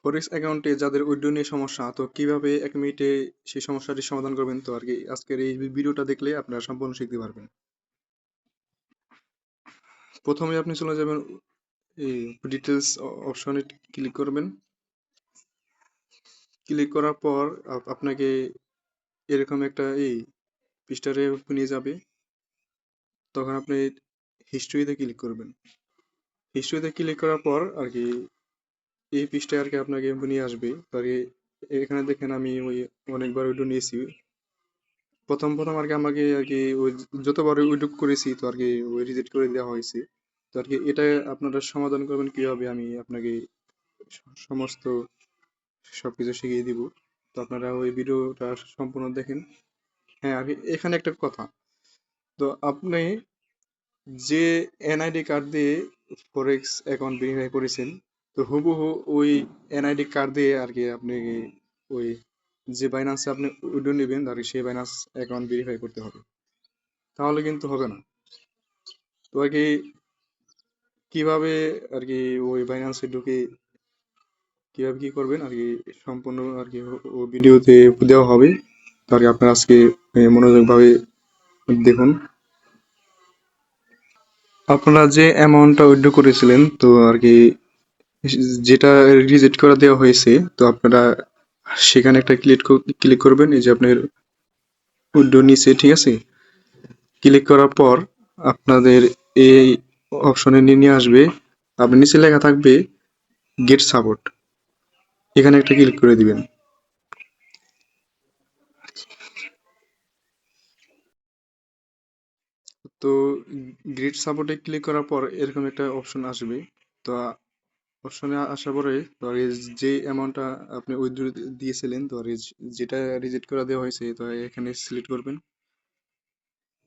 ফরেক্স অ্যাকাউন্টে যাদের উইথড্র নিয়ে সমস্যা, তো কিভাবে 1 মিনিটে সেই সমস্যাটি সমাধান করবেন, তো আর কি আজকের এই ভিডিওটা দেখলে আপনারা সম্পূর্ণ শিখতে পারবেন। প্রথমে আপনি চলে যাবেন এই ডিটেলস অপশনে, ক্লিক করবেন। ক্লিক করার পর আপনাকে এরকম একটা পৃষ্ঠারে নিয়ে যাবে। তখন আপনি হিস্ট্রিতে ক্লিক করবেন। হিস্ট্রিতে ক্লিক করার পর আর কি এই পৃষ্ঠায় আর কি আপনাকে নিয়ে আসবে। তো আর কি এখানে দেখেন আমি ওই অনেকবার উইড্রো নিয়েছি। প্রথম প্রথম আর কি আমাকে আর কি ওই যতবার উইড্রো করেছি, তো আর কি ওই রিজেক্ট করে দেওয়া হয়েছে। তো আর কি এটা আপনারা সমাধান করবেন কিভাবে, আমি আপনাকে সমস্ত সবকিছু শিখিয়ে দিব। তো আপনারা ওই ভিডিওটা সম্পূর্ণ দেখেন। হ্যাঁ, আর কি এখানে একটা কথা, তো আপনি যে এনআইডি কার্ড দিয়ে ফরেক্স অ্যাকাউন্ট ভেরিফাই করেছেন, তো হুবহু ওই এনআইডি কার্ড দিয়ে আর কি আপনি ওই যে বাইন্যান্সে আপনি উইড্রো নেবেন, আর কি সেই বাইন্যান্স অ্যাকাউন্ট ভেরিফাই করতে হবে। তাহলে কিন্তু হবে না। তো আর কি কিভাবে আর কি ওই বাইন্যান্সে ঢুকে কিভাবে কি করবেন আর কি সম্পূর্ণ আর কি ও ভিডিওতে দেওয়া হবে। তো আর কি আপনারা আজকে মনোযোগভাবে দেখুন। আপনারা যে অ্যামাউন্টটা উইথড্র করেছিলেন, তো আর কি যেটা রিজেক্ট করে দেওয়া হয়েছে, তো আপনারা সেখানে একটা ক্লিক করবেন। এই যে আপনার উইথড্র নিচে, ঠিক আছে? ক্লিক করার পর আপনাদের এই অপশনে নিয়ে আসবে। আপনার নিচে লেখা থাকবে গেট সাপোর্ট, এখানে একটা ক্লিক করে দিবেন। তো গ্রিড সাপোর্টে ক্লিক করার পর এরকম একটা অপশন আসবে। তো অপশনে আসার পরে তো আর এই যে অ্যামাউন্টটা আপনি উইথড্র দিয়েছিলেন, তো আর যেটা রিজেক্ট করে দেওয়া হয়েছে, তো এখানে সিলেক্ট করবেন।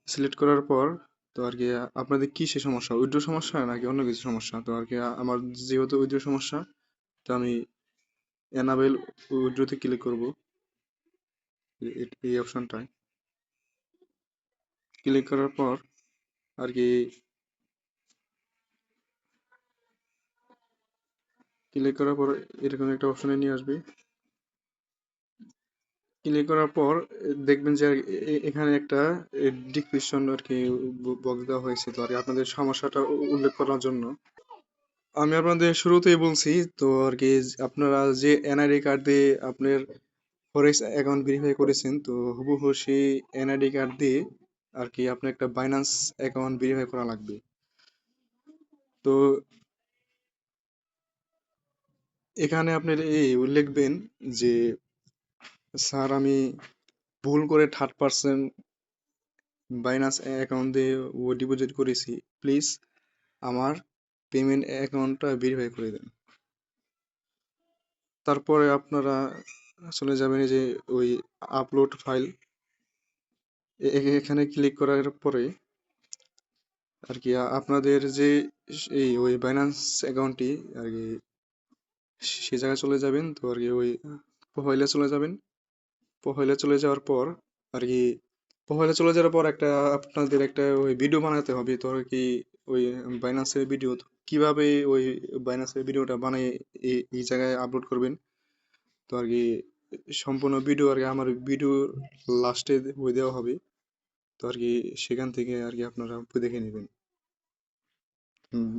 সিলেক্ট করার পর তো আর কি আপনাদের কি সে সমস্যা, উইথড্র সমস্যা নাকি অন্য কিছু সমস্যা? তো আর কি আমার যেহেতু উইথড্র সমস্যা, তো আমি এনাবেল উইথড্রতে ক্লিক করব, এই অপশনটায় ক্লিক করার পর আর কি ক্লিক করার পর এরকম একটা অপশনে নিয়ে আসবে। ক্লিক করার পর দেখবেন যে এখানে একটা ডিসক্রিপশন আর কি বক্স দেওয়া হয়েছে, তো আর কি আপনাদের সমস্যাটা উল্লেখ করার জন্য। আমি আপনাদের শুরুতেই বলছি, তো আর কি আপনারা যে এনআইডি কার্ড দিয়ে আপনার ফরেক্স অ্যাকাউন্ট ভেরিফাই করেছেন, তো হুবহু সেই এনআইডি কার্ড দিয়ে আর কি আপনার একটা বাইন্যান্স অ্যাকাউন্ট ভেরিফাই করা লাগবে। তো এখানে আপনার লিখবেন যে স্যার, আমি ভুল করে 30% বাইন্যান্স অ্যাকাউন্ট দিয়ে ও ডিপোজিট করেছি, প্লিজ আমার পেমেন্ট অ্যাকাউন্টটা ভেরিফাই করে দেন। তারপরে আপনারা চলে যাবেন এই যে ওই আপলোড ফাইল, এখানে ক্লিক করার পরে আর কি আপনাদের যে ওই বাইন্যান্স অ্যাকাউন্টটি আর কি সে জায়গায় চলে যাবেন। তো আর কি ওই প্রোফাইলে চলে যাবেন। প্রোফাইলে চলে যাওয়ার পর আর কি প্রোফাইলে চলে যাওয়ার পর একটা আপনাদের একটা ওই ভিডিও বানাতে হবে। তো আর কি ওই বাইন্যান্সের ভিডিও কিভাবে ওই বাইন্যান্সের ভিডিওটা বানিয়ে এই জায়গায় আপলোড করবেন, তো আর কি সম্পূর্ণ ভিডিও আর কি আমার ভিডিও লাস্টে ওই দেওয়া হবে। তো আর কি সেখান থেকে আর কি আপনারা দেখে নেবেন। হুম।